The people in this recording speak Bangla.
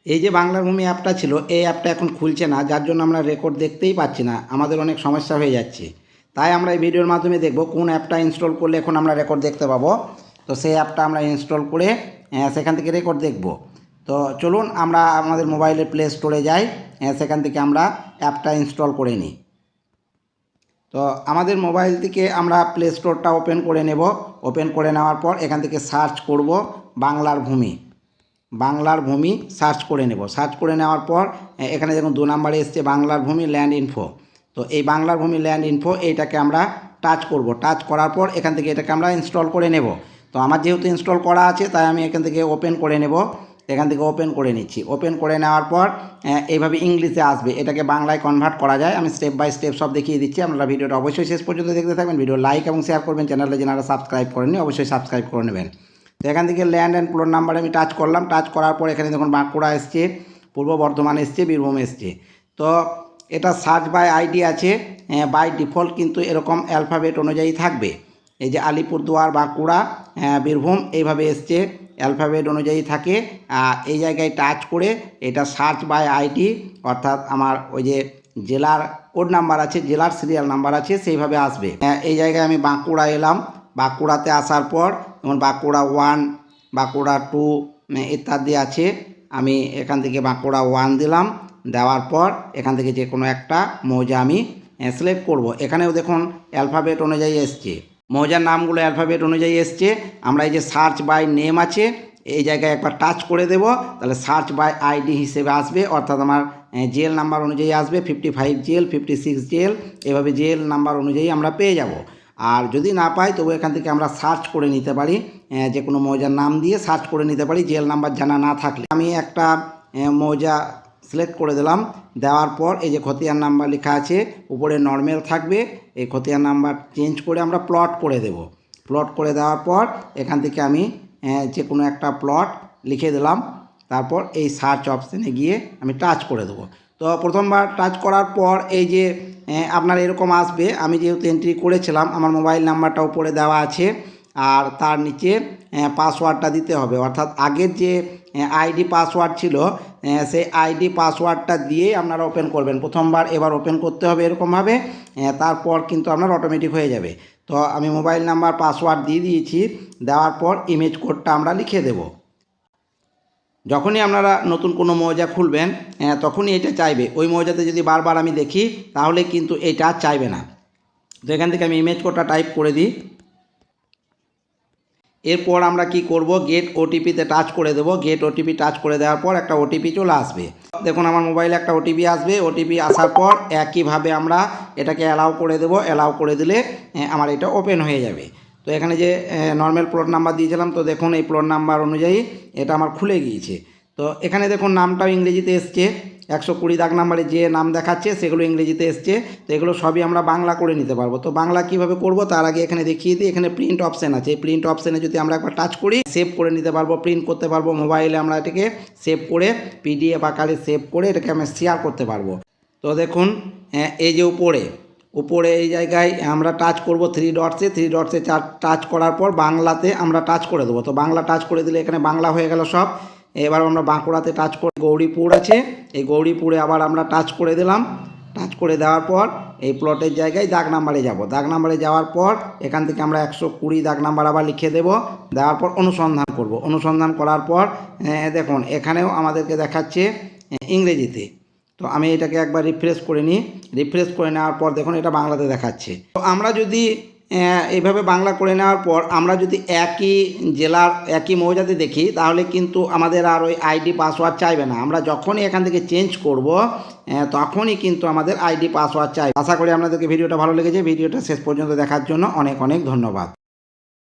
এই যে বাংলার ভূমি অ্যাপটা ছিল, এই অ্যাপটা এখন খুলছে না, যার জন্য আমরা রেকর্ড দেখতেই পাচ্ছি না। আমাদের অনেক সমস্যা হয়ে যাচ্ছে। তাই আমরা এই ভিডিওর মাধ্যমে দেখব কোন অ্যাপটা ইনস্টল করলে এখন আমরা রেকর্ড দেখতে পাবো। তো সেই অ্যাপটা আমরা ইনস্টল করে সেখান থেকে রেকর্ড দেখব। তো চলুন আমরা আমাদের মোবাইলের প্লে স্টোরে যাই, সেখান থেকে আমরা অ্যাপটা ইনস্টল করে নিই। তো আমাদের মোবাইল থেকে আমরা প্লে স্টোরটা ওপেন করে নেব। ওপেন করে নেওয়ার পর এখান থেকে সার্চ করব বাংলার ভূমি। বাংলার ভূমি সার্চ করে নেব। সার্চ করে নেওয়ার পর এখানে দেখুন 2 নম্বরে এসছে বাংলার ভূমি ল্যান্ড ইনফো। তো এই বাংলার ভূমি ল্যান্ড ইনফো এইটাকে আমরা টাচ করব। টাচ করার পর এখান থেকে এটাকে আমরা ইনস্টল করে নেব। তো আমার যেহেতু ইনস্টল করা আছে তাই আমি এখান থেকে ওপেন করে নেব। এখান থেকে ওপেন করে নিচ্ছি। ওপেন করে নেওয়ার পর এইভাবে ইংলিশে আসবে, এটাকে বাংলায় কনভার্ট করা যায়। আমি স্টেপ বাই স্টেপ সব দেখিয়ে দিচ্ছি। আপনারা ভিডিওটা অবশ্যই শেষ পর্যন্ত দেখতে থাকবেন। ভিডিও লাইক এবং শেয়ার করবেন। চ্যানেলে যারা সাবস্ক্রাইব করেননি অবশ্যই সাবস্ক্রাইব করে নেবেন। তো এখান থেকে ল্যান্ড অ্যান্ড প্লট নাম্বারে আমি টাচ করলাম। টাচ করার পর এখানে দেখুন বাঁকুড়া এসছে, পূর্ব বর্ধমান এসছে, বীরভূম এসছে। তো এটা সার্চ বাই আইডি আছে, বাই ডিফল্ট কিন্তু এরকম অ্যালফাবেট অনুযায়ী থাকবে। এই যে আলিপুরদুয়ার, বাঁকুড়া, বীরভূম এইভাবে এসছে, অ্যালফাবেট অনুযায়ী থাকে। এই জায়গায় টাচ করে এটা সার্চ বাই আইডি, অর্থাৎ আমার ওই যে জেলার কোড নাম্বার আছে, জেলার সিরিয়াল নাম্বার আছে, সেইভাবে আসবে। এই জায়গায় আমি বাঁকুড়া এলাম। বাঁকুড়াতে আসার পর যেমন বাঁকুড়া 1, বাঁকুড়া 2 ইত্যাদি আছে। আমি এখান থেকে বাঁকুড়া 1 দিলাম। দেওয়ার পর এখান থেকে যে কোনো একটা মৌজা আমি সিলেক্ট করব। এখানেও দেখুন অ্যালফাবেট অনুযায়ী এসছে, মৌজার নামগুলো অ্যালফাবেট অনুযায়ী এসছে। আমরা এই যে সার্চ বাই নেম আছে, এই জায়গায় একবার টাচ করে দেব, তাহলে সার্চ বাই আইডি হিসেবে আসবে, অর্থাৎ আমার জেল নাম্বার অনুযায়ী আসবে। 55 জেল, 56 জেল, এভাবে জেল নাম্বার অনুযায়ী আমরা পেয়ে যাব। আর যদি না পাই তবু এখান থেকে আমরা সার্চ করে নিতে পারি, যে কোনো মৌজার নাম দিয়ে সার্চ করে নিতে পারি জেল নাম্বার জানা না থাকলে। আমি একটা মৌজা সিলেক্ট করে দিলাম। দেওয়ার পর এই যে খতিয়ান নাম্বার লেখা আছে, উপরে নর্মাল থাকবে। এই খতিয়ান নাম্বার চেঞ্জ করে আমরা প্লট করে দেব। প্লট করে দেওয়ার পর এখান থেকে আমি যে কোনো একটা প্লট লিখে দিলাম। তারপর এই সার্চ অপশানে গিয়ে আমি টাচ করে দেবো। তো প্রথমবার টাচ করার পর এই যে আপনার এরকম আসবে। আমি যেহেতু এন্ট্রি করেছিলাম, আমার মোবাইল নাম্বারটা উপরে দেওয়া আছে, আর তার নিচে পাসওয়ার্ডটা দিতে হবে। অর্থাৎ আগের যে আইডি পাসওয়ার্ড ছিল, সেই আইডি পাসওয়ার্ডটা দিয়েই আপনারা ওপেন করবেন প্রথমবার। এবার ওপেন করতে হবে এরকমভাবে, তারপর কিন্তু আপনার অটোমেটিক হয়ে যাবে। তো আমি মোবাইল নাম্বার পাসওয়ার্ড দিয়ে দিয়েছি। দেওয়ার পর ইমেজ কোডটা আমরা লিখে দেব। যখনই আপনারা নতুন কোনো মৌজা খুলবেন তখনই এটা চাইবে। ওই মৌজাতে যদি বারবার আমি দেখি তাহলে কিন্তু এটা চাইবে না। তো এখান থেকে আমি ইমেজ কোডটা টাইপ করে দিই। এরপর আমরা কি করব, গেট ওটিপিতে টাচ করে দেব। গেট ওটিপি টাচ করে দেওয়ার পর একটা ওটিপি চলে আসবে। দেখুন আমার মোবাইলে একটা ওটিপি আসবে। ওটিপি আসার পর একইভাবে আমরা এটাকে অ্যালাউ করে দেব। অ্যালাউ করে দিলে আমার এটা ওপেন হয়ে যাবে। তো এখানে যে নর্মাল প্লট নাম্বার দিয়েছিলাম, তো দেখুন এই প্লট নাম্বার অনুযায়ী এটা আমার খুলে গিয়েছে। তো এখানে দেখুন নামটাও ইংরেজিতে এসছে। 120 দাগ নাম্বারে যে নাম দেখাচ্ছে সেগুলো ইংরেজিতে এসছে। তো এগুলো সবই আমরা বাংলা করে নিতে পারবো। তো বাংলা কিভাবে করব তার আগে এখানে দেখিয়ে দিই। এখানে প্রিন্ট অপশান আছে। এই প্রিন্ট অপশানে যদি আমরা একবার টাচ করি, সেভ করে নিতে পারবো, প্রিন্ট করতে পারবো। মোবাইলে আমরা এটাকে সেভ করে পিডিএফ আকারে সেভ করে এটাকে আমরা শেয়ার করতে পারবো। তো দেখুন এই যে উপরে এই জায়গায় আমরা টাচ করব 3 ডটসে। 3 ডটসে টাচ করার পর বাংলাতে আমরা টাচ করে দেবো। তো বাংলা টাচ করে দিলে এখানে বাংলা হয়ে গেল সব। এবার আমরা বাঁকুড়াতে টাচ করে গৌরীপুর আছে, এই গৌরীপুরে আবার আমরা টাচ করে দিলাম। টাচ করে দেওয়ার পর এই প্লটের জায়গায় দাগ নাম্বারে যাব। দাগ নাম্বারে যাওয়ার পর এখান থেকে আমরা 120 দাগ নাম্বার আবার লিখে দেব। দেওয়ার পর অনুসন্ধান করব। অনুসন্ধান করার পর দেখুন এখানেও আমাদেরকে দেখাচ্ছে ইংরেজিতে। তো আমি এটাকে একবার রিফ্রেশ করে নিই। রিফ্রেশ করে নেওয়ার পর দেখুন এটা বাংলাতে দেখাচ্ছে। তো আমরা যদি এইভাবে বাংলা করে নেওয়ার পর আমরা যদি একই জেলার একই মৌজাতে দেখি তাহলে কিন্তু আমাদের আর ওই আইডি পাসওয়ার্ড চাইবে না। আমরা যখনই এখান থেকে চেঞ্জ করব তখনই কিন্তু আমাদের আইডি পাসওয়ার্ড চাইবে। আশা করি আপনাদেরকে ভিডিওটা ভালো লেগেছে। ভিডিওটা শেষ পর্যন্ত দেখার জন্য অনেক অনেক ধন্যবাদ।